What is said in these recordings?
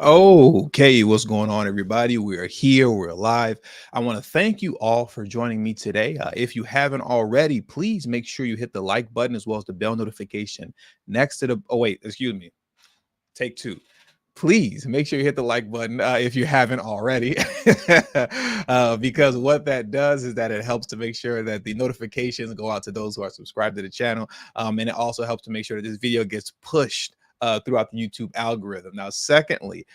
Okay, what's going on, everybody? We are here, we're live. I want to thank you all for joining me today. If you haven't already, please make sure you hit the like button as well as the bell notification next to the. Oh, wait, excuse me. Take two. Please make sure you hit the like button if you haven't already, because what that does is that it helps to make sure that the notifications go out to those who are subscribed to the channel. And it also helps to make sure that this video gets pushed throughout the YouTube algorithm. Now, secondly,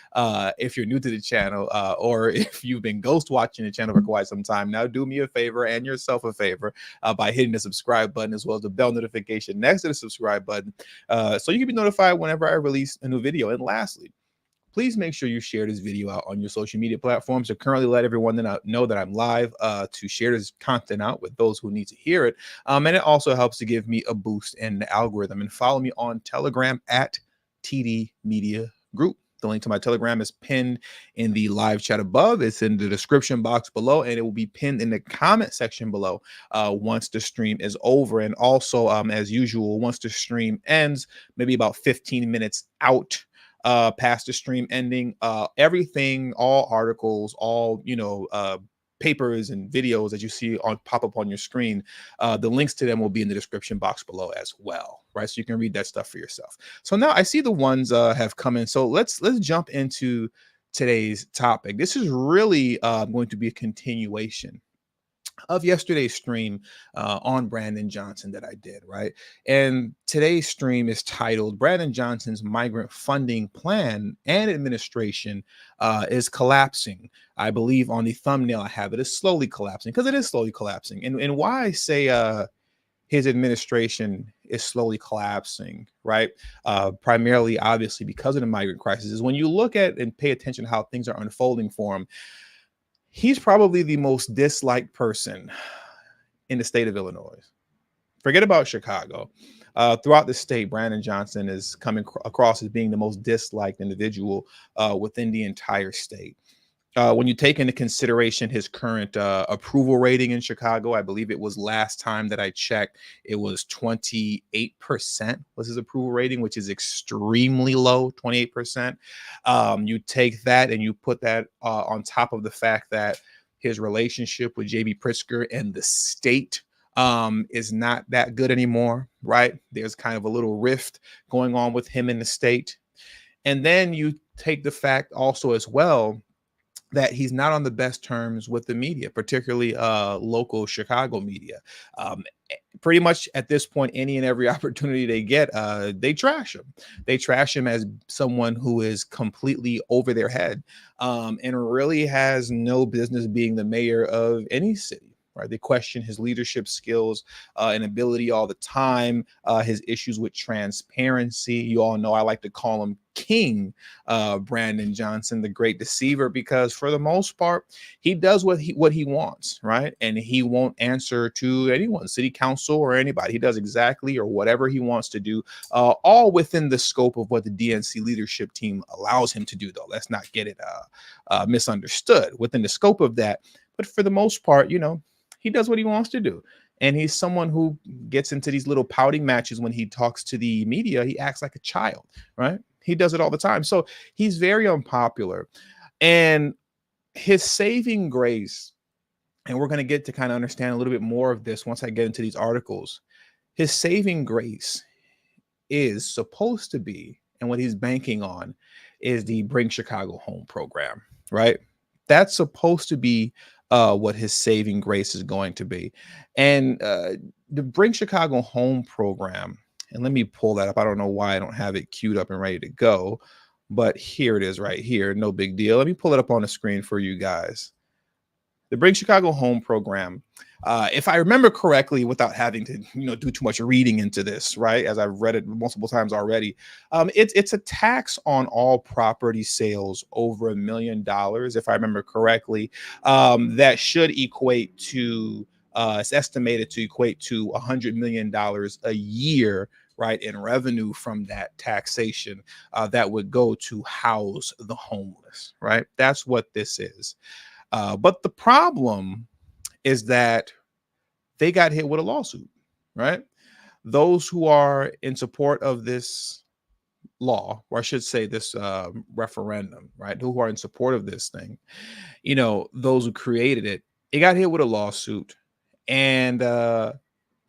if you're new to the channel or if you've been ghost watching the channel for quite some time now, do me a favor and yourself a favor by hitting the subscribe button as well as the bell notification next to the subscribe button so you can be notified whenever I release a new video. And lastly, please make sure you share this video out on your social media platforms to currently let everyone know that I'm live, to share this content out with those who need to hear it. And it also helps to give me a boost in the algorithm. And follow me on Telegram at TD Media Group. The link to my Telegram is pinned in the live chat above. It's in the description box below, and it will be pinned in the comment section below once the stream is over. And also, as usual, once the stream ends, maybe about 15 minutes out past the stream ending, everything, all articles, all papers and videos that you see on pop up on your screen, the links to them will be in the description box below as well, right? So you can read that stuff for yourself. So now I see the ones have come in. So let's jump into today's topic. This is really going to be a continuation of yesterday's stream on Brandon Johnson that I did, right? And today's stream is titled Brandon Johnson's Migrant Funding Plan and Administration is Collapsing. I believe on the thumbnail I have it is slowly collapsing, because it is slowly collapsing. And why I say his administration is slowly collapsing, right? Primarily, obviously, because of the migrant crisis, is when you look at and pay attention to how things are unfolding for him, he's probably the most disliked person in the state of Illinois. Forget about Chicago. Throughout the state, Brandon Johnson is coming across as being the most disliked individual within the entire state. When you take into consideration his current approval rating in Chicago, I believe it was last time that I checked, it was 28% was his approval rating, which is extremely low, 28%. You take that and you put that on top of the fact that his relationship with JB Pritzker and the state is not that good anymore, right? There's kind of a little rift going on with him in the state. And then you take the fact also as well that he's not on the best terms with the media, particularly local Chicago media. Pretty much at this point, any and every opportunity they get, they trash him. They trash him as someone who is completely over their head and really has no business being the mayor of any city. Right? They question his leadership skills and ability all the time, his issues with transparency. You all know I like to call him King Brandon Johnson, the great deceiver, because for the most part, he does what he wants, right? And he won't answer to anyone, city council or anybody. He does exactly or whatever he wants to do, all within the scope of what the DNC leadership team allows him to do, though. Let's not get it misunderstood. Within the scope of that, but for the most part, he does what he wants to do. And he's someone who gets into these little pouting matches when he talks to the media. He acts like a child, right? He does it all the time. So he's very unpopular. And his saving grace, and we're going to get to kind of understand a little bit more of this once I get into these articles. His saving grace is supposed to be, and what he's banking on, is the Bring Chicago Home program, right? That's supposed to be what his saving grace is going to be. And the Bring Chicago Home program, and let me pull that up. I don't know why I don't have it queued up and ready to go, but here it is right here. No big deal. Let me pull it up on the screen for you guys. The Bring Chicago Home program, if I remember correctly, without having to do too much reading into this, right, as I've read it multiple times already, it's a tax on all property sales over $1 million, if I remember correctly, that should equate to it's estimated to equate to $100 million a year, right, in revenue from that taxation that would go to house the homeless, right? That's what this is. But the problem is that they got hit with a lawsuit, right? Those who are in support of this law, or I should say this referendum, right? Who are in support of this thing, you know, those who created it, it got hit with a lawsuit, and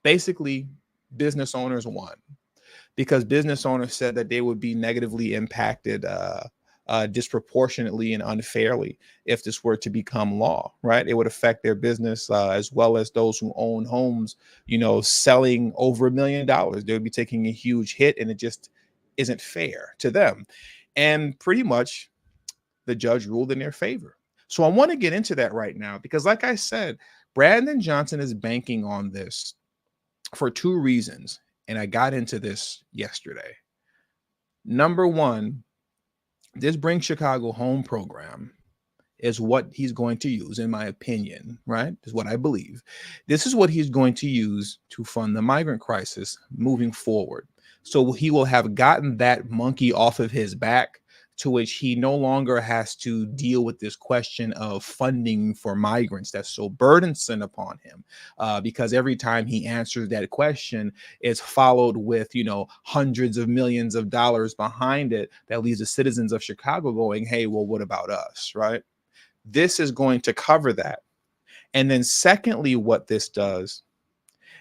basically business owners won because business owners said that they would be negatively impacted disproportionately and unfairly if this were to become law, right? It would affect their business as well as those who own homes, you know, selling over $1 million. They would be taking a huge hit, and it just isn't fair to them. And pretty much the judge ruled in their favor. So I want to get into that right now because, like I said, Brandon Johnson is banking on this for two reasons. And I got into this yesterday. Number one, this Bring Chicago Home program is what he's going to use, in my opinion, right? Is what I believe. This is what he's going to use to fund the migrant crisis moving forward. So he will have gotten that monkey off of his back, to which he no longer has to deal with this question of funding for migrants that's so burdensome upon him. Because every time he answers that question, it's followed with, you know, hundreds of millions of dollars behind it that leaves the citizens of Chicago going, hey, well, what about us, right? This is going to cover that. And then secondly, what this does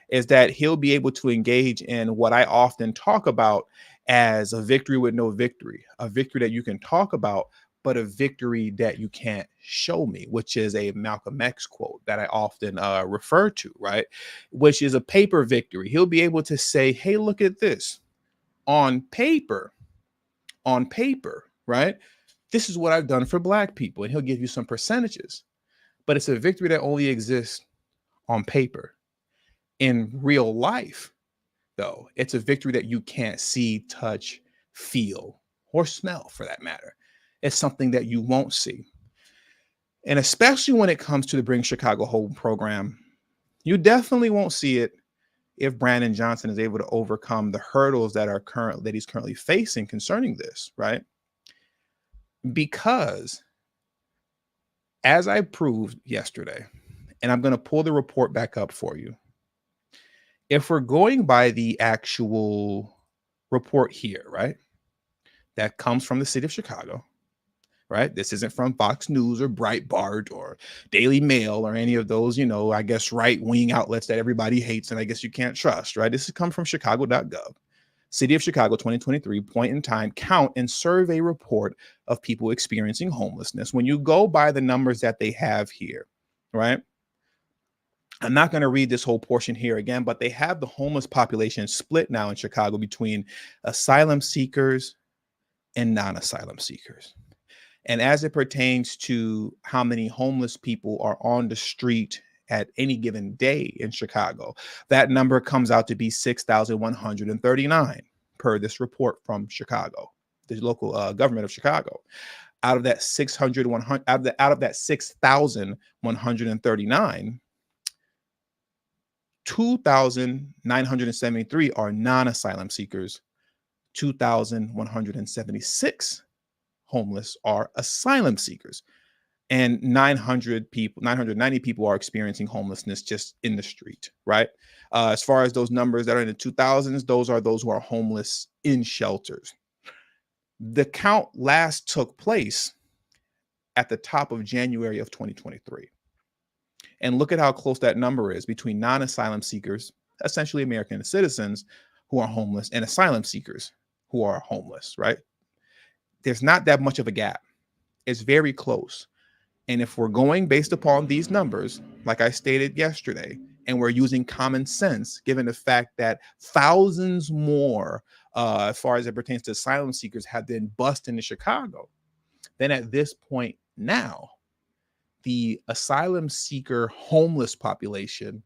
is that he'll be able to engage in what I often talk about as a victory with no victory, a victory that you can talk about, but a victory that you can't show me, which is a Malcolm X quote that I often refer to, right? Which is a paper victory. He'll be able to say, hey, look at this on paper, right? This is what I've done for Black people. And he'll give you some percentages, but it's a victory that only exists on paper. In real life, though, it's a victory that you can't see, touch, feel, or smell for that matter. It's something that you won't see. And especially when it comes to the Bring Chicago Home program, you definitely won't see it if Brandon Johnson is able to overcome the hurdles that he's currently facing concerning this, right? Because as I proved yesterday, and I'm going to pull the report back up for you, if we're going by the actual report here, right, that comes from the city of Chicago, right? This isn't from Fox News or Breitbart or Daily Mail or any of those, you know, I guess right-wing outlets that everybody hates and I guess you can't trust, right? This has come from chicago.gov. City of Chicago 2023 point in time count and survey report of people experiencing homelessness. When you go by the numbers that they have here, right? I'm not going to read this whole portion here again, but they have the homeless population split now in Chicago between asylum seekers and non-asylum seekers. And as it pertains to how many homeless people are on the street at any given day in Chicago, that number comes out to be 6,139 per this report from Chicago, the local government of Chicago. Out of that 6,139, 2,973 are non-asylum seekers. 2,176 homeless are asylum seekers. And 990 people are experiencing homelessness just in the street, right? As far as those numbers that are in the 2000s, those are those who are homeless in shelters. The count last took place at the top of January of 2023. And look at how close that number is between non-asylum seekers, essentially American citizens who are homeless, and asylum seekers who are homeless, right? There's not that much of a gap. It's very close. And if we're going based upon these numbers, like I stated yesterday, and we're using common sense, given the fact that thousands more, as far as it pertains to asylum seekers, have been bussed into Chicago, then at this point now, the asylum seeker homeless population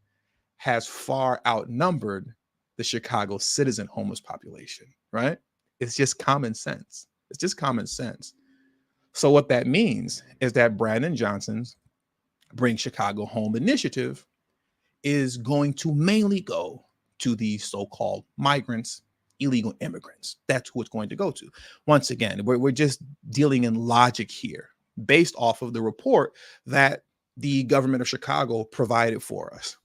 has far outnumbered the Chicago citizen homeless population, right? It's just common sense. It's just common sense. So what that means is that Brandon Johnson's Bring Chicago Home initiative is going to mainly go to the so-called migrants, illegal immigrants. That's who it's going to go to. Once again, we're just dealing in logic here based off of the report that the government of Chicago provided for us.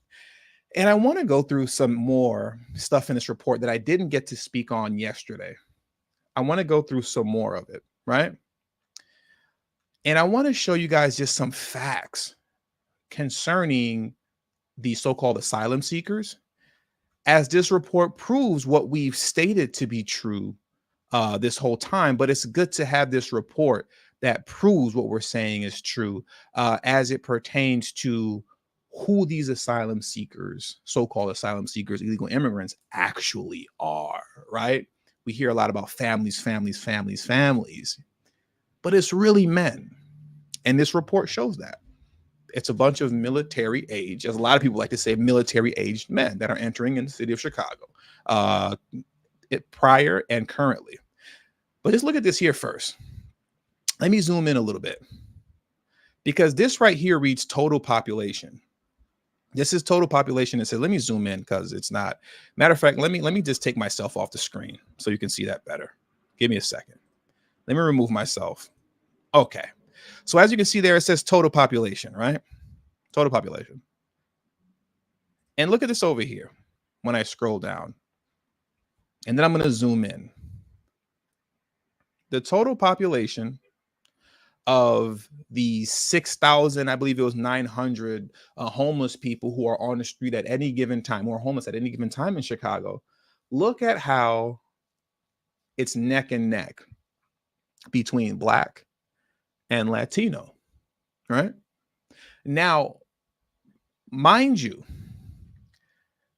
And I want to go through some more stuff in this report that I didn't get to speak on yesterday. I want to go through some more of it, right? And I want to show you guys just some facts concerning the so-called asylum seekers, as this report proves what we've stated to be true this whole time. But it's good to have this report that proves what we're saying is true as it pertains to who these asylum seekers, so-called asylum seekers, illegal immigrants actually are, right? We hear a lot about families, but it's really men. And this report shows that. It's a bunch of military age, as a lot of people like to say, military aged men that are entering in the city of Chicago, prior and currently. But let's look at this here first. Let me zoom in a little bit, because this right here reads total population. This is total population. It says, let me zoom in because it's not. Matter of fact, let me just take myself off the screen so you can see that better. Give me a second. Let me remove myself. Okay. So as you can see there, it says total population, right? Total population. And look at this over here when I scroll down. And then I'm going to zoom in. The total population of the 6,000, I believe it was 900 homeless people who are on the street at any given time, or homeless at any given time in Chicago. Look at how it's neck and neck between Black and Latino, right? Now, mind you,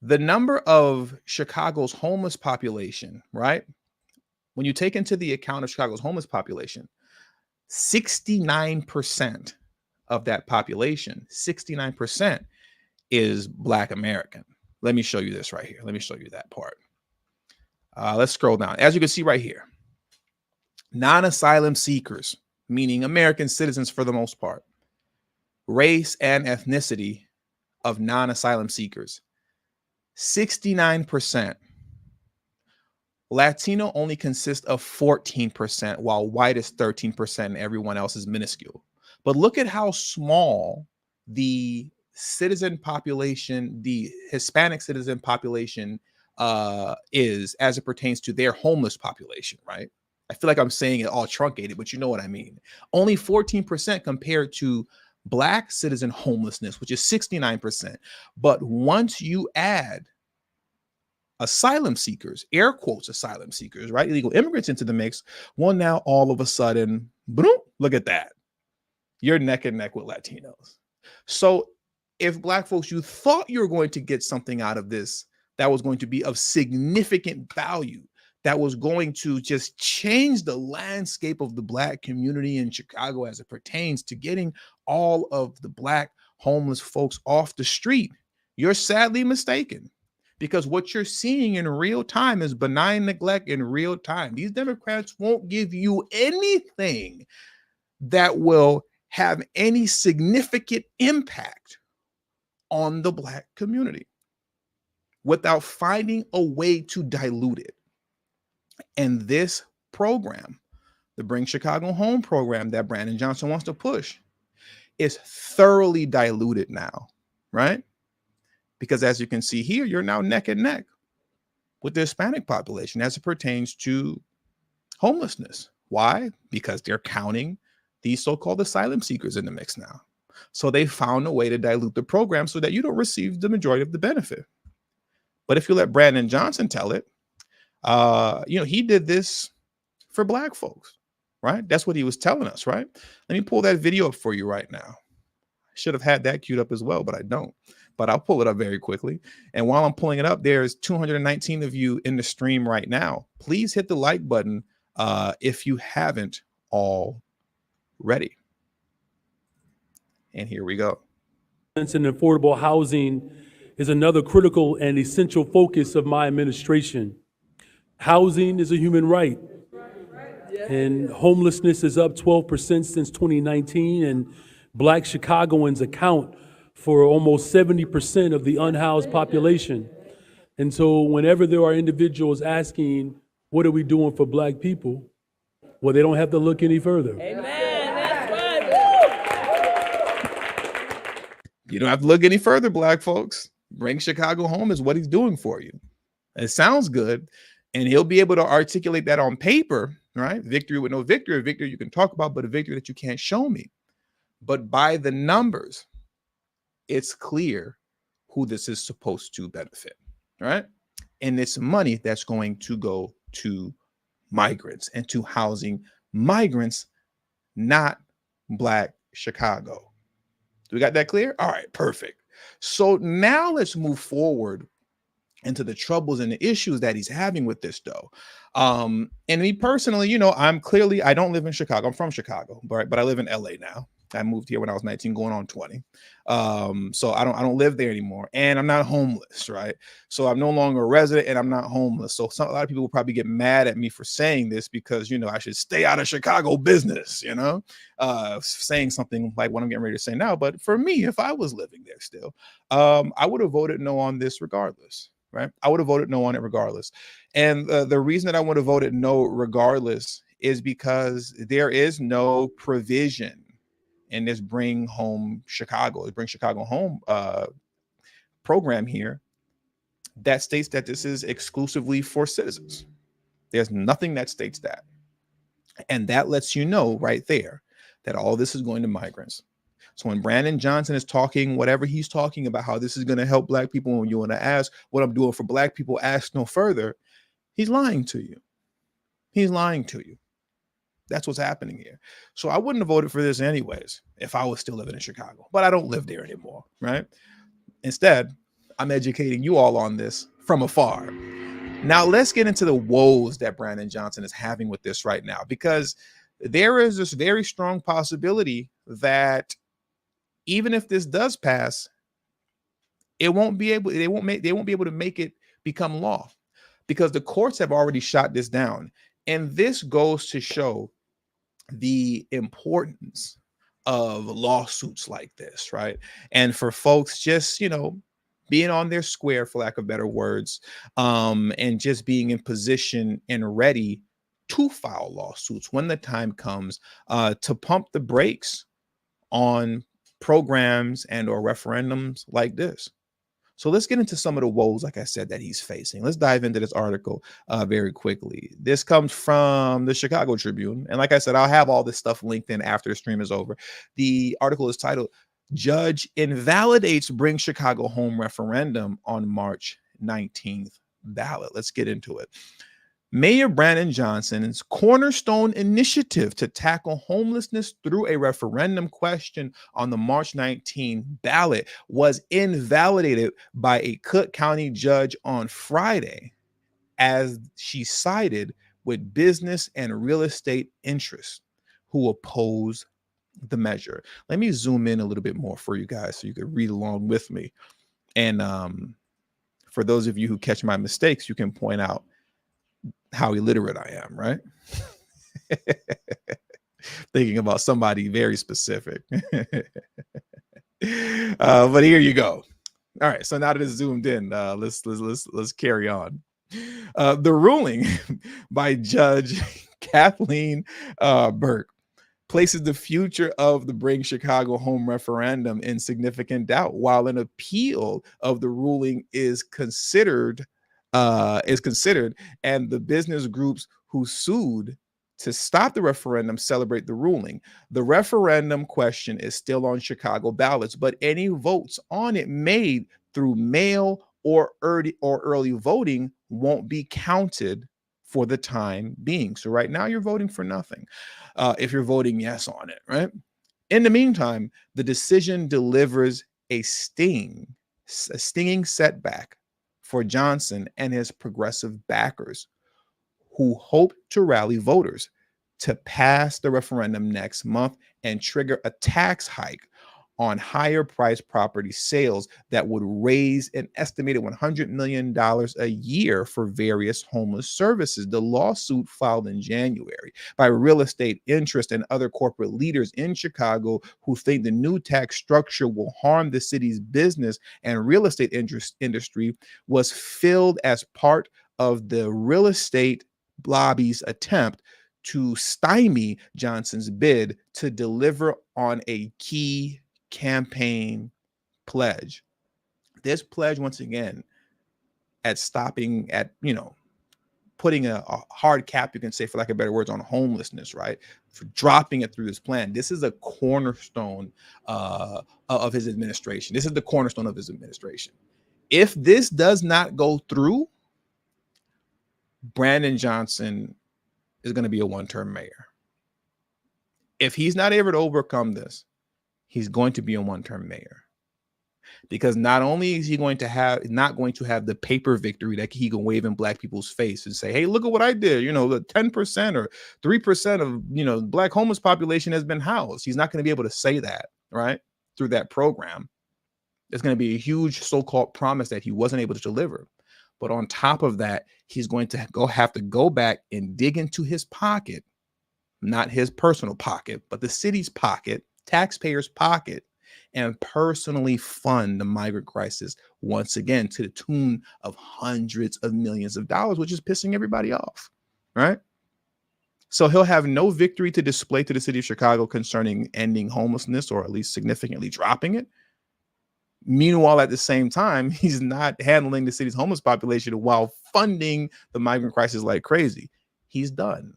the number of Chicago's homeless population, right? When you take into the account of Chicago's homeless population, 69% of that population, 69% is Black American. Let me show you this right here. Let me show you that part. Let's scroll down. As you can see right here, non-asylum seekers, meaning American citizens for the most part, race and ethnicity of non-asylum seekers, 69%. Latino only consists of 14%, while white is 13%, and everyone else is minuscule. But look at how small the citizen population, the Hispanic citizen population is as it pertains to their homeless population, right? I feel like I'm saying it all truncated, but you know what I mean. Only 14% compared to Black citizen homelessness, which is 69%. But once you add asylum seekers, air quotes asylum seekers, right, illegal immigrants into the mix, well, now all of a sudden, boom, look at that. You're neck and neck with Latinos. So if Black folks, you thought you were going to get something out of this that was going to be of significant value, that was going to just change the landscape of the Black community in Chicago as it pertains to getting all of the Black homeless folks off the street, you're sadly mistaken. Because what you're seeing in real time is benign neglect in real time. These Democrats won't give you anything that will have any significant impact on the Black community without finding a way to dilute it. And this program, the Bring Chicago Home program that Brandon Johnson wants to push, is thoroughly diluted now, right? Because as you can see here, you're now neck and neck with the Hispanic population as it pertains to homelessness. Why? Because they're counting these so-called asylum seekers in the mix now. So they found a way to dilute the program so that you don't receive the majority of the benefit. But if you let Brandon Johnson tell it, he did this for Black folks, right? That's what he was telling us, right? Let me pull that video up for you right now. I should have had that queued up as well, but I don't. But I'll pull it up very quickly. And while I'm pulling it up, there's 219 of you in the stream right now. Please hit the like button if you haven't already. And here we go. And affordable housing is another critical and essential focus of my administration. Housing is a human right. And homelessness is up 12% since 2019, and Black Chicagoans account for almost 70% of the unhoused population. And so whenever there are individuals asking, what are we doing for Black people? Well, they don't have to look any further. Amen. That's right. You don't have to look any further, Black folks. Bring Chicago Home is what he's doing for you. It sounds good. And he'll be able to articulate that on paper, right? Victory with no victory, a victory you can talk about, but a victory that you can't show me. But by the numbers, it's clear who this is supposed to benefit, right? And it's money that's going to go to migrants and to housing migrants, not Black Chicago. Do we got that clear? All right, perfect. So now let's move forward into the troubles and the issues that he's having with this, though. And me personally, I don't live in Chicago. I'm from Chicago, but I live in LA now. I moved here when I was 19, going on 20. So I don't live there anymore, and I'm not homeless, right? So I'm no longer a resident, and I'm not homeless. So a lot of people will probably get mad at me for saying this because I should stay out of Chicago business, saying something like what I'm getting ready to say now. But for me, if I was living there still, I would have voted no on this regardless. Right? I would have voted no on it regardless. And the reason that I would have voted no regardless is because there is no provision in this Bring Chicago Home program here that states that this is exclusively for citizens. There's nothing that states that. And that lets you know right there that all this is going to migrants. So when Brandon Johnson is talking, whatever he's talking about, how this is going to help Black people, when you want to ask what I'm doing for Black people, ask no further, he's lying to you. He's lying to you. That's what's happening here. So I wouldn't have voted for this anyways if I was still living in Chicago, but I don't live there anymore, right? Instead, I'm educating you all on this from afar. Now let's get into the woes that Brandon Johnson is having with this right now, because there is this very strong possibility that even if this does pass, they won't be able to make it become law, because the courts have already shot this down. And this goes to show the importance of lawsuits like this, right? And for folks just, being on their square, for lack of better words, and just being in position and ready to file lawsuits when the time comes, to pump the brakes on programs and or referendums like this. So let's get into some of the woes, like I said, that he's facing. Let's dive into this article very quickly. This comes from the Chicago Tribune. And like I said, I'll have all this stuff linked in after the stream is over. The article is titled, "Judge Invalidates Bring Chicago Home Referendum on March 19th Ballot." Let's get into it. Mayor Brandon Johnson's cornerstone initiative to tackle homelessness through a referendum question on the March 19 ballot was invalidated by a Cook County judge on Friday, as she sided with business and real estate interests who oppose the measure. Let me zoom in a little bit more for you guys so you can read along with me. And for those of you who catch my mistakes, you can point out how illiterate I am, right? Thinking about somebody very specific. But here you go. All right, so now that it's zoomed in, let's carry on. The ruling by Judge Kathleen Burke places the future of the Bring Chicago Home referendum in significant doubt, while an appeal of the ruling is considered, and the business groups who sued to stop the referendum celebrate the ruling. The referendum question is still on Chicago ballots, but any votes on it made through mail or early voting won't be counted for the time being. So right now you're voting for nothing if you're voting yes on it, right? In the meantime, the decision delivers a stinging setback for Johnson and his progressive backers, who hope to rally voters to pass the referendum next month and trigger a tax hike on higher priced property sales that would raise an estimated $100 million a year for various homeless services. The lawsuit, filed in January by real estate interest and other corporate leaders in Chicago who think the new tax structure will harm the city's business and real estate industry, was filled as part of the real estate lobby's attempt to stymie Johnson's bid to deliver on a key campaign pledge. This pledge, once again, at putting a hard cap, you can say, for lack of better words, on homelessness, right? For dropping it through this plan. This is a cornerstone of his administration. This is the cornerstone of his administration. If this does not go through, Brandon Johnson is going to be a one-term mayor. If he's not able to overcome this, he's going to be a one-term mayor. Because not only is he not going to have the paper victory that he can wave in black people's face and say, hey, look at what I did. The 10% or 3% of, black homeless population has been housed. He's not going to be able to say that, right? Through that program. There's going to be a huge so-called promise that he wasn't able to deliver. But on top of that, he's going to have to go back and dig into his pocket, not his personal pocket, but the city's pocket, taxpayers' pocket, and personally fund the migrant crisis once again to the tune of hundreds of millions of dollars, which is pissing everybody off, right? So he'll have no victory to display to the city of Chicago concerning ending homelessness, or at least significantly dropping it. Meanwhile, at the same time, he's not handling the city's homeless population while funding the migrant crisis like crazy. He's done.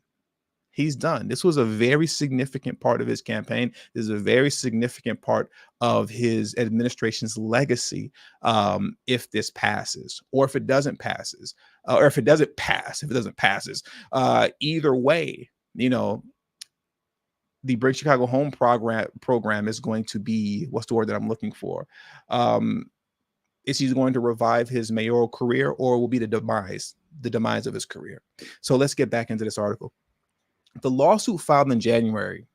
He's done. This was a very significant part of his campaign. This is a very significant part of his administration's legacy. If this passes, or if it doesn't passes, or if it doesn't pass, either way, the Bring Chicago Home program is going to be, what's the word that I'm looking for? Is he going to revive his mayoral career, or will be the demise of his career? So let's get back into this article. The lawsuit filed in January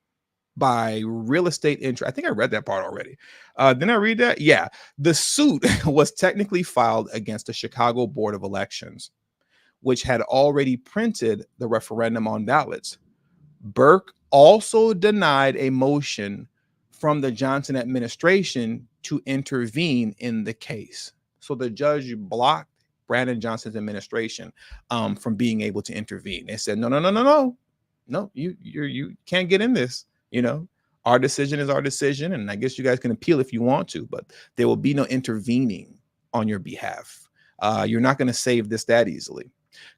by real estate interest. I think I read that part already. Didn't I read that? Yeah. The suit was technically filed against the Chicago Board of Elections, which had already printed the referendum on ballots. Burke also denied a motion from the Johnson administration to intervene in the case. So the judge blocked Brandon Johnson's administration from being able to intervene. They said, no, you can't get in this. Our decision is our decision, and I guess you guys can appeal if you want to, but there will be no intervening on your behalf. You're not going to save this that easily.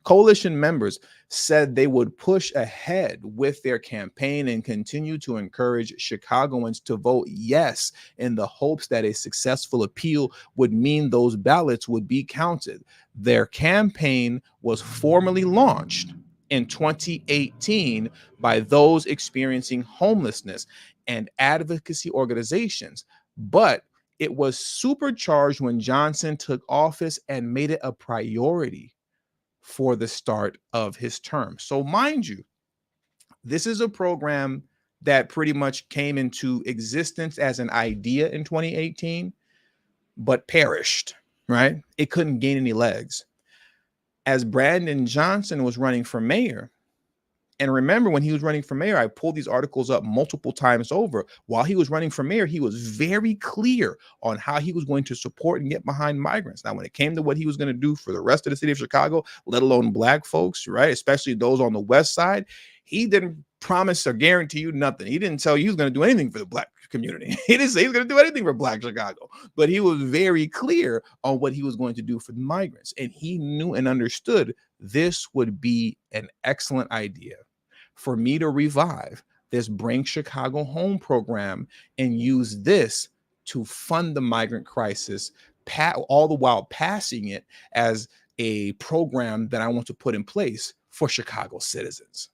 Coalition members said they would push ahead with their campaign and continue to encourage Chicagoans to vote yes, in the hopes that a successful appeal would mean those ballots would be counted. Their campaign was formally launched in 2018 by those experiencing homelessness and advocacy organizations, but it was supercharged when Johnson took office and made it a priority for the start of his term. So mind you, this is a program that pretty much came into existence as an idea in 2018, but perished, right? It couldn't gain any legs. As Brandon Johnson was running for mayor, and remember, when he was running for mayor, I pulled these articles up multiple times over. While he was running for mayor, he was very clear on how he was going to support and get behind migrants. Now, when it came to what he was going to do for the rest of the city of Chicago, let alone black folks, right, especially those on the west side, he didn't promise or guarantee you nothing. He didn't tell you he was going to do anything for the black community. He didn't say he was going to do anything for black Chicago, but he was very clear on what he was going to do for the migrants. And he knew and understood this would be an excellent idea for me to revive this Bring Chicago Home program and use this to fund the migrant crisis, all the while passing it as a program that I want to put in place for Chicago citizens,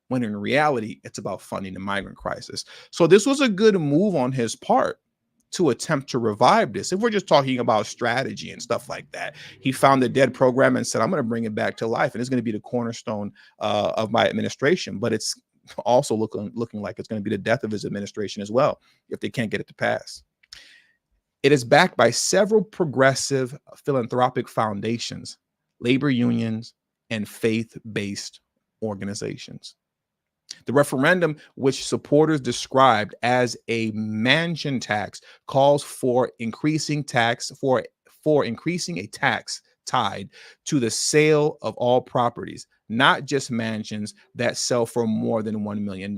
when in reality, it's about funding the migrant crisis. So this was a good move on his part to attempt to revive this. If we're just talking about strategy and stuff like that, he found the dead program and said, I'm going to bring it back to life. And it's going to be the cornerstone of my administration. But it's also looking like it's going to be the death of his administration as well, if they can't get it to pass. It is backed by several progressive philanthropic foundations, labor unions, and faith-based organizations. The referendum, which supporters described as a mansion tax, calls for increasing a tax tied to the sale of all properties, not just mansions that sell for more than $1 million.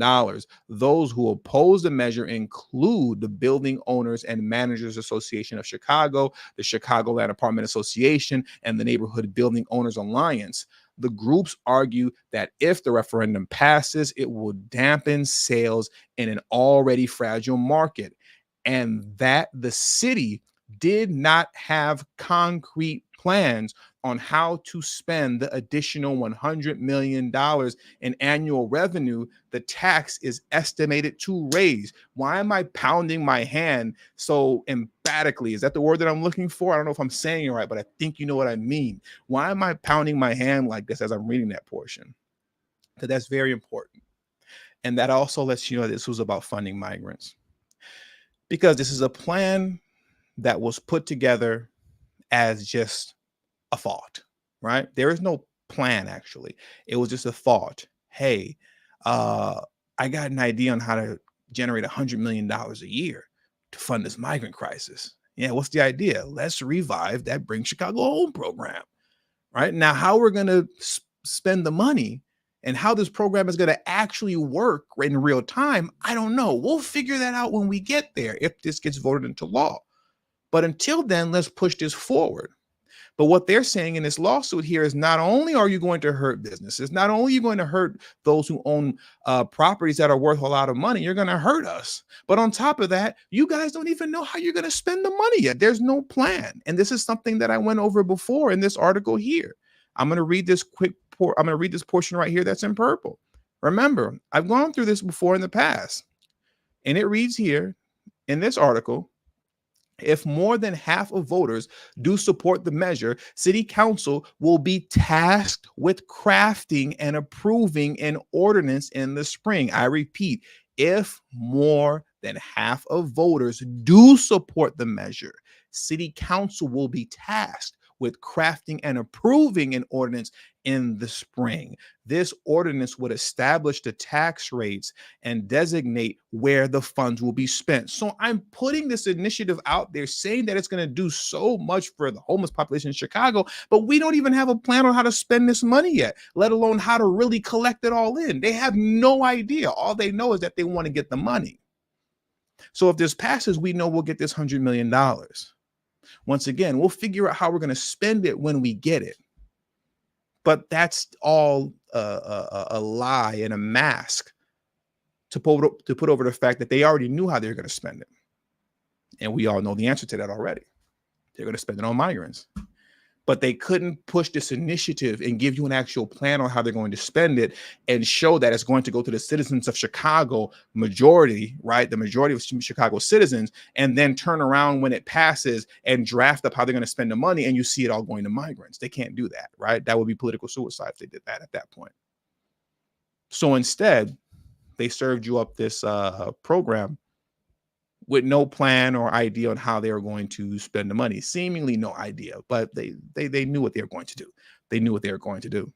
Those who oppose the measure include the Building Owners and Managers Association of Chicago, the Chicagoland Apartment Association, and the Neighborhood Building Owners Alliance. The groups argue that if the referendum passes, it will dampen sales in an already fragile market, and that the city did not have concrete plans on how to spend the additional $100 million in annual revenue the tax is estimated to raise. Why am I pounding my hand so emphatically? Is that the word that I'm looking for? I don't know if I'm saying it right, but I think you know what I mean. Why am I pounding my hand like this as I'm reading that portion? Because that's very important. And that also lets you know this was about funding migrants. Because this is a plan that was put together as just a thought, right? There is no plan, actually. It was just a thought. Hey, I got an idea on how to generate $100 million a year to fund this migrant crisis. Yeah, what's the idea? Let's revive that Bring Chicago Home program, right? Now, how we're going to spend the money and how this program is going to actually work in real time, I don't know. We'll figure that out when we get there, if this gets voted into law. But until then, let's push this forward. But what they're saying in this lawsuit here is not only are you going to hurt businesses, not only are you going to hurt those who own properties that are worth a lot of money, you're going to hurt us. But on top of that, you guys don't even know how you're going to spend the money yet. There's no plan. And this is something that I went over before in this article here. I'm going to read this I'm going to read this portion right here that's in purple. Remember, I've gone through this before in the past. And it reads here in this article, if more than half of voters do support the measure, City Council will be tasked with crafting and approving an ordinance in the spring. I repeat, if more than half of voters do support the measure, City Council will be tasked with crafting and approving an ordinance in the spring. This ordinance would establish the tax rates and designate where the funds will be spent. So I'm putting this initiative out there saying that it's going to do so much for the homeless population in Chicago, but we don't even have a plan on how to spend this money yet, let alone how to really collect it all in. They have no idea. All they know is that they want to get the money. So if this passes, we know we'll get this $100 million. Once again, we'll figure out how we're going to spend it when we get it. But that's all a lie and a mask to put over the fact that they already knew how they were going to spend it. And we all know the answer to that already. They're going to spend it on migrants. But they couldn't push this initiative and give you an actual plan on how they're going to spend it and show that it's going to go to the citizens of Chicago, majority, right? The majority of Chicago citizens, and then turn around when it passes and draft up how they're going to spend the money, and you see it all going to migrants. They can't do that, right? That would be political suicide if they did that at that point. So instead, they served you up this program with no plan or idea on how they were going to spend the money. Seemingly no idea, but they knew what they were going to do. They knew what they were going to do.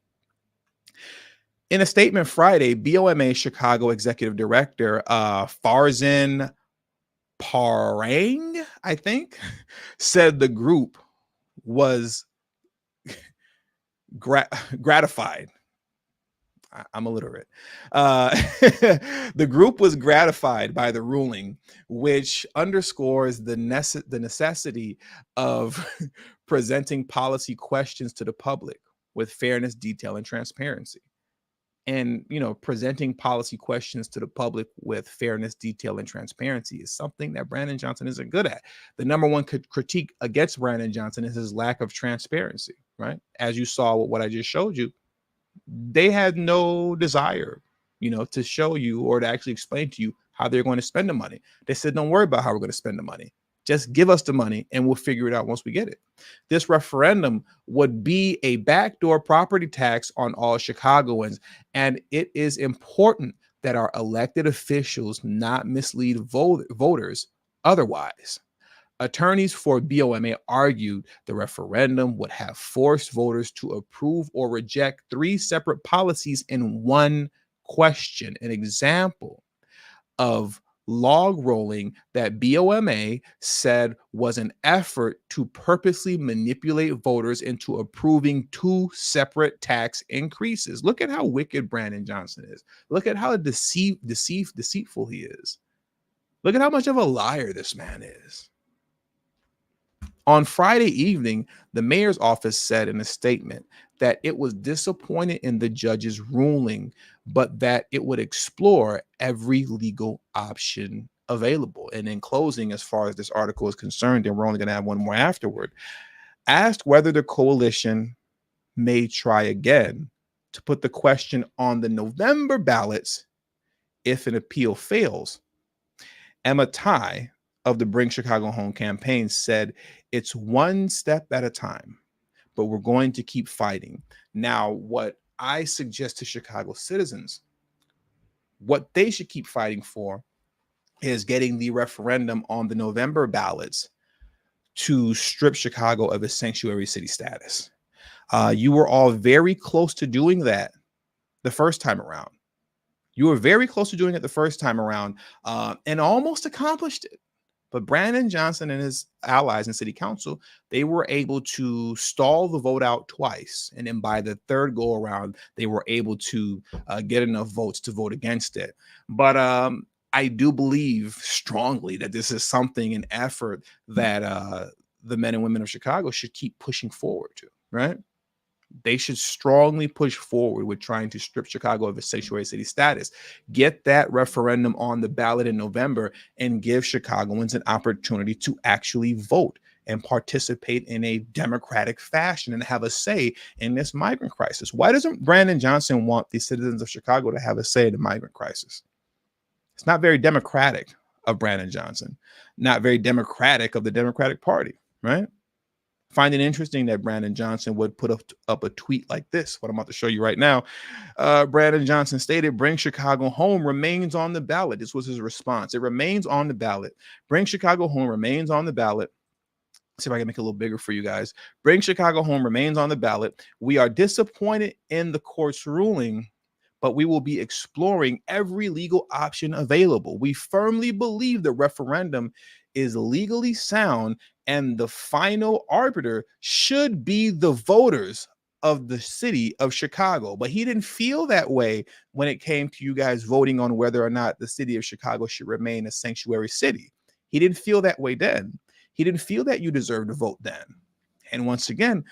In a statement Friday, BOMA Chicago Executive Director Farzan Parang, I think, said the group was gratified. I'm illiterate. The group was gratified by the ruling, which underscores the necessity of presenting policy questions to the public with fairness, detail, and transparency. And, presenting policy questions to the public with fairness, detail, and transparency is something that Brandon Johnson isn't good at. The number one critique against Brandon Johnson is his lack of transparency, right? As you saw with what I just showed you, they had no desire, to show you or to actually explain to you how they're going to spend the money. They said, don't worry about how we're going to spend the money. Just give us the money and we'll figure it out once we get it. This referendum would be a backdoor property tax on all Chicagoans. And it is important that our elected officials not mislead voters otherwise. Attorneys for BOMA argued the referendum would have forced voters to approve or reject 3 separate policies in one question. An example of log rolling that BOMA said was an effort to purposely manipulate voters into approving 2 separate tax increases. Look at how wicked Brandon Johnson is. Look at how deceitful he is. Look at how much of a liar this man is. On Friday evening, the mayor's office said in a statement that it was disappointed in the judge's ruling, but that it would explore every legal option available. And in closing, as far as this article is concerned, and we're only going to have one more afterward, asked whether the coalition may try again to put the question on the November ballots if an appeal fails. Emma Tai of the Bring Chicago Home campaign said, "It's one step at a time, but we're going to keep fighting." Now, what I suggest to Chicago citizens, what they should keep fighting for is getting the referendum on the November ballots to strip Chicago of its sanctuary city status. You were all very close to doing that the first time around. You were very close to doing it the first time around and almost accomplished it. But Brandon Johnson and his allies in city council, they were able to stall the vote out twice. And then by the third go around, they were able to get enough votes to vote against it. But I do believe strongly that this is something, an effort that the men and women of Chicago should keep pushing forward to, right? They should strongly push forward with trying to strip Chicago of its sanctuary city status. Get that referendum on the ballot in November and give Chicagoans an opportunity to actually vote and participate in a democratic fashion and have a say in this migrant crisis. Why doesn't Brandon Johnson want the citizens of Chicago to have a say in the migrant crisis? It's not very democratic of Brandon Johnson, not very democratic of the Democratic Party, right? Find it interesting that Brandon Johnson would put up a tweet like this, what I'm about to show you right now. Brandon Johnson stated, "Bring Chicago Home remains on the ballot." This was his response. "It remains on the ballot. Bring Chicago Home remains on the ballot." Let's see if I can make it a little bigger for you guys. "Bring Chicago Home remains on the ballot. We are disappointed in the court's ruling, but we will be exploring every legal option available. We firmly believe the referendum is legally sound and the final arbiter should be the voters of the city of Chicago." But he didn't feel that way when it came to you guys voting on whether or not the city of Chicago should remain a sanctuary city. He didn't feel that way then. He didn't feel that you deserved to vote then. And once again,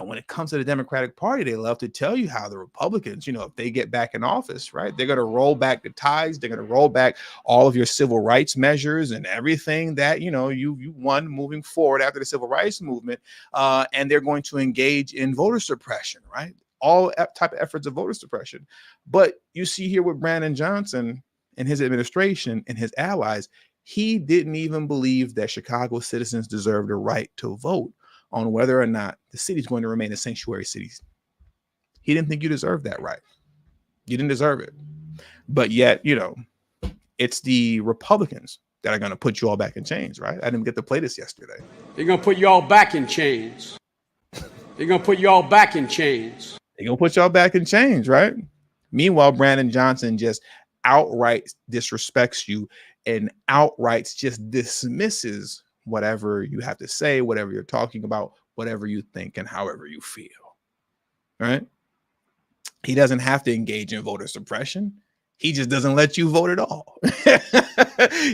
when it comes to the Democratic Party, they love to tell you how the Republicans, if they get back in office, right, they're going to roll back the ties. They're going to roll back all of your civil rights measures and everything that, you won moving forward after the civil rights movement. And they're going to engage in voter suppression, right? All type of efforts of voter suppression. But you see here with Brandon Johnson and his administration and his allies, he didn't even believe that Chicago citizens deserved a right to vote on whether or not the city is going to remain a sanctuary city. He didn't think you deserved that right. You didn't deserve it. But yet, it's the Republicans that are going to put you all back in chains, right? I didn't get to play this yesterday. They're going to put you all back in chains. They're going to put you all back in chains. They're going to put y'all back in chains, right? Meanwhile, Brandon Johnson just outright disrespects you and outright just dismisses whatever you have to say, whatever you're talking about, whatever you think, and however you feel, right? He doesn't have to engage in voter suppression. He just doesn't let you vote at all.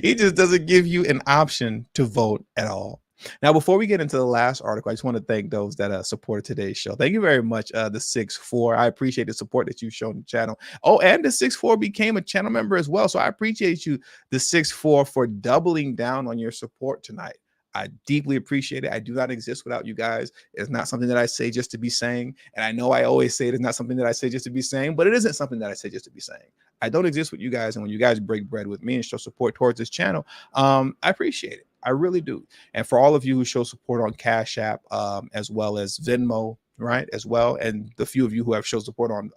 He just doesn't give you an option to vote at all. Now, before we get into the last article, I just want to thank those that supported today's show. Thank you very much, the 6'4". I appreciate the support that you've shown the channel. Oh, and the 6'4" became a channel member as well. So I appreciate you, the 6'4", for doubling down on your support tonight. I deeply appreciate it. I do not exist without you guys. It's not something that I say just to be saying. And I know I always say it is not something that I say just to be saying, but it isn't something that I say just to be saying. I don't exist with you guys. And when you guys break bread with me and show support towards this channel, I appreciate it. I really do. And for all of you who show support on Cash App, as well as Venmo, right, as well, and the few of you who have shown support on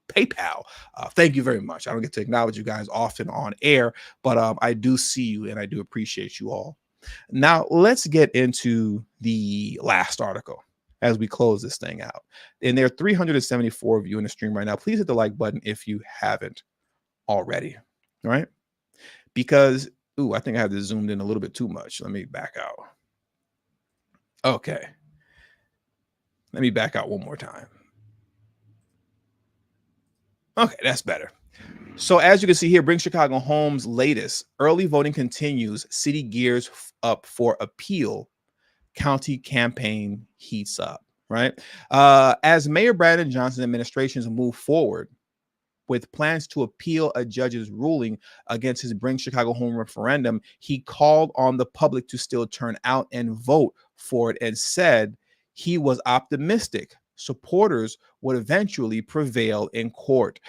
PayPal, thank you very much. I don't get to acknowledge you guys often on air, but I do see you and I do appreciate you all. Now, let's get into the last article as we close this thing out. And there are 374 of you in the stream right now. Please hit the like button if you haven't already, all right? Because, I think I have this zoomed in a little bit too much. Let me back out. Okay. Let me back out one more time. Okay, that's better. So as you can see here, Bring Chicago Home's latest early voting continues. City gears up for appeal. county campaign heats up, right? As Mayor Brandon Johnson's administrations move forward with plans to appeal a judge's ruling against his Bring Chicago Home referendum, he called on the public to still turn out and vote for it and said he was optimistic supporters would eventually prevail in court.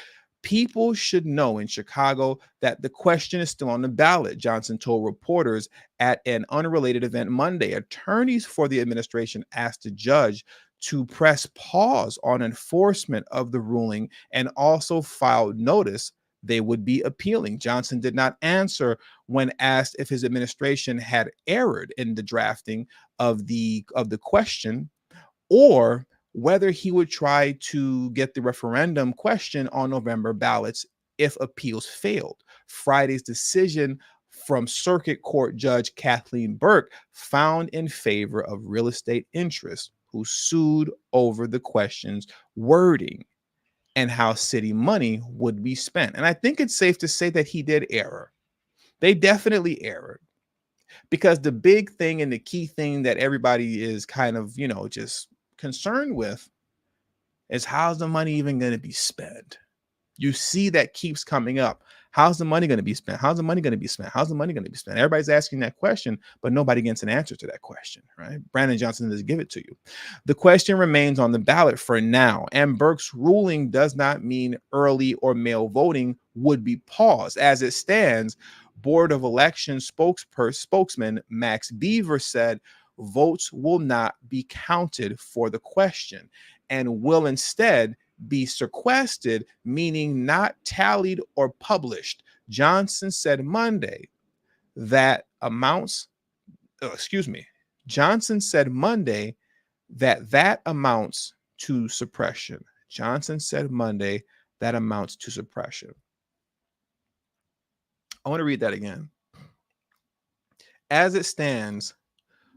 People should know in Chicago that the question is still on the ballot, Johnson told reporters at an unrelated event Monday. Attorneys for the administration asked the judge to press pause on enforcement of the ruling and also filed notice they would be appealing. Johnson did not answer when asked if his administration had erred in the drafting of the question or whether he would try to get the referendum question on November ballots if appeals failed. Friday's decision from Circuit Court Judge Kathleen Burke found in favor of real estate interests who sued over the question's wording and how city money would be spent. And I think it's safe to say that he did err. They definitely erred, because the big thing and the key thing that everybody is kind of, just concerned with is how's the money even going to be spent? You see that keeps coming up. How's the money going to be spent? How's the money going to be spent? How's the money going to be spent? Everybody's asking that question, but nobody gets an answer to that question, right? Brandon Johnson doesn't give it to you. The question remains on the ballot for now, and Burke's ruling does not mean early or mail voting would be paused. As it stands, Board of Election spokesman Max Beaver said votes will not be counted for the question and will instead be sequestered, meaning not tallied or published. Johnson said Monday that amounts to suppression. Johnson said Monday that amounts to suppression. I want to read that again. As it stands,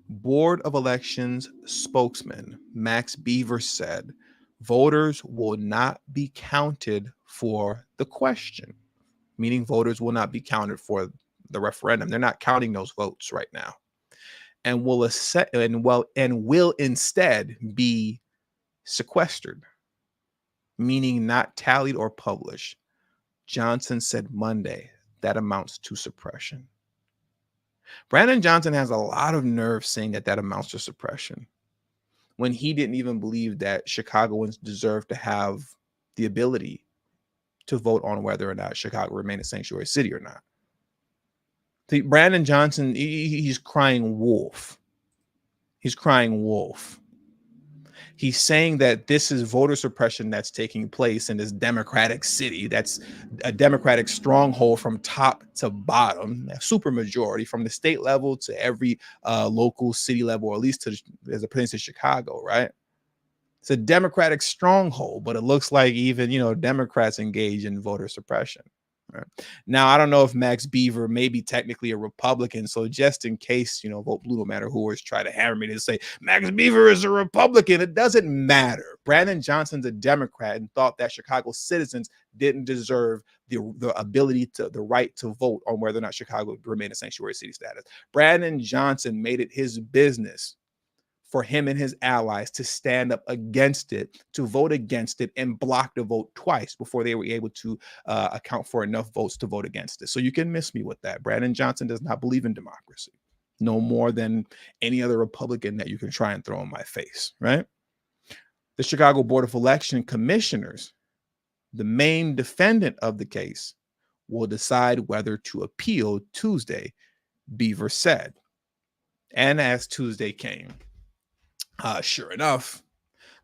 Board of Elections spokesman Max Beaver said voters will not be counted for the question, meaning voters will not be counted for the referendum. They're not counting those votes right now, and will instead be sequestered, meaning not tallied or published. Johnson said Monday that amounts to suppression. Brandon Johnson has a lot of nerve saying that amounts to suppression when he didn't even believe that Chicagoans deserve to have the ability to vote on whether or not Chicago remain a sanctuary city or not. See, Brandon Johnson, he's crying wolf. He's crying wolf. He's saying that this is voter suppression that's taking place in this democratic city. That's a democratic stronghold from top to bottom, a super majority from the state level to every local city level, or at least as it pertains to Chicago, right? It's a democratic stronghold, but it looks like even, Democrats engage in voter suppression. Right. Now, I don't know if Max Beaver may be technically a Republican, so just in case, vote blue no matter who, is try to hammer me to say Max Beaver is a Republican, it doesn't matter. Brandon Johnson's a Democrat and thought that Chicago citizens didn't deserve the ability to the right to vote on whether or not Chicago would remain a sanctuary city status. Brandon Johnson made it his business for him and his allies to stand up against it, to vote against it, and block the vote twice before they were able to account for enough votes to vote against it. So you can miss me with that. Brandon Johnson does not believe in democracy, no more than any other Republican that you can try and throw in my face, right? The Chicago Board of Election commissioners, the main defendant of the case, will decide whether to appeal Tuesday, Beaver said. And as Tuesday came, sure enough,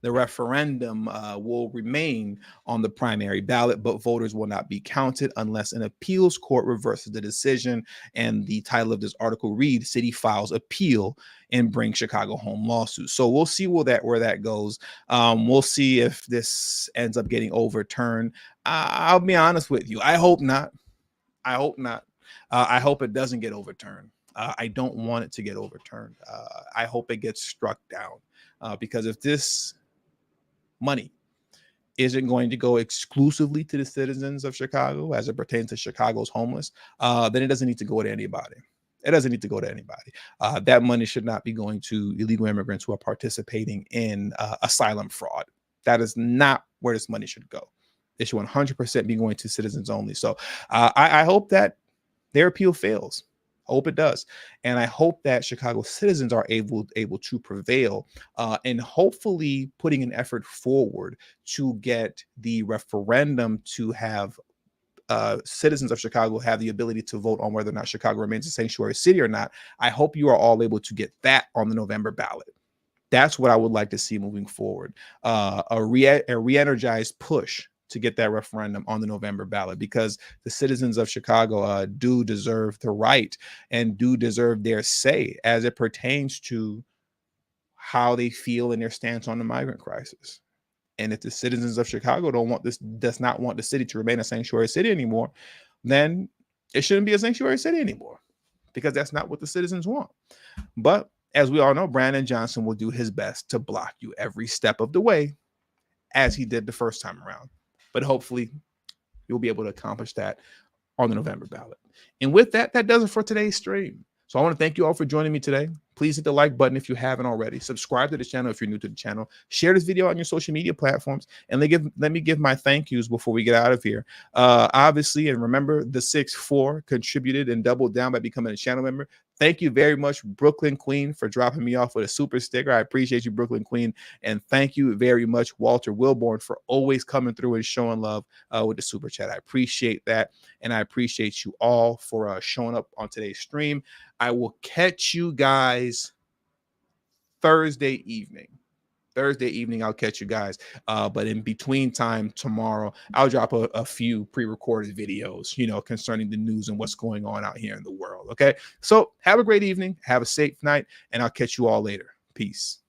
the referendum will remain on the primary ballot, but voters will not be counted unless an appeals court reverses the decision. And the title of this article reads, City Files Appeal and Bring Chicago Home Lawsuit. So we'll see where that goes. We'll see if this ends up getting overturned. I'll be honest with you. I hope not. I hope not. I hope it doesn't get overturned. I don't want it to get overturned. I hope it gets struck down because if this money isn't going to go exclusively to the citizens of Chicago as it pertains to Chicago's homeless, then it doesn't need to go to anybody. It doesn't need to go to anybody. That money should not be going to illegal immigrants who are participating in asylum fraud. That is not where this money should go. It should 100% be going to citizens only. So I hope that their appeal fails. I hope it does. And I hope that Chicago citizens are able to prevail and hopefully putting an effort forward to get the referendum to have citizens of Chicago have the ability to vote on whether or not Chicago remains a sanctuary city or not. I hope you are all able to get that on the November ballot. That's what I would like to see moving forward. A re-energized push to get that referendum on the November ballot, because the citizens of Chicago do deserve the right and do deserve their say as it pertains to how they feel in their stance on the migrant crisis. And if the citizens of Chicago does not want the city to remain a sanctuary city anymore, then it shouldn't be a sanctuary city anymore, because that's not what the citizens want. But as we all know, Brandon Johnson will do his best to block you every step of the way, as he did the first time around. But hopefully you'll be able to accomplish that on the November ballot. And with that, that does it for today's stream. So I want to thank you all for joining me today. Please hit the like button if you haven't already. Subscribe to the channel if you're new to the channel. Share this video on your social media platforms. And let me give my thank yous before we get out of here. Obviously, and remember, the 6'4" contributed and doubled down by becoming a channel member. Thank you very much, Brooklyn Queen, for dropping me off with a super sticker. I appreciate you, Brooklyn Queen. And thank you very much, Walter Wilborn, for always coming through and showing love with the super chat. I appreciate that. And I appreciate you all for showing up on today's stream. I will catch you guys Thursday evening. I'll catch you guys. But in between time tomorrow, I'll drop a few pre-recorded videos, concerning the news and what's going on out here in the world. Okay. So have a great evening. Have a safe night. And I'll catch you all later. Peace.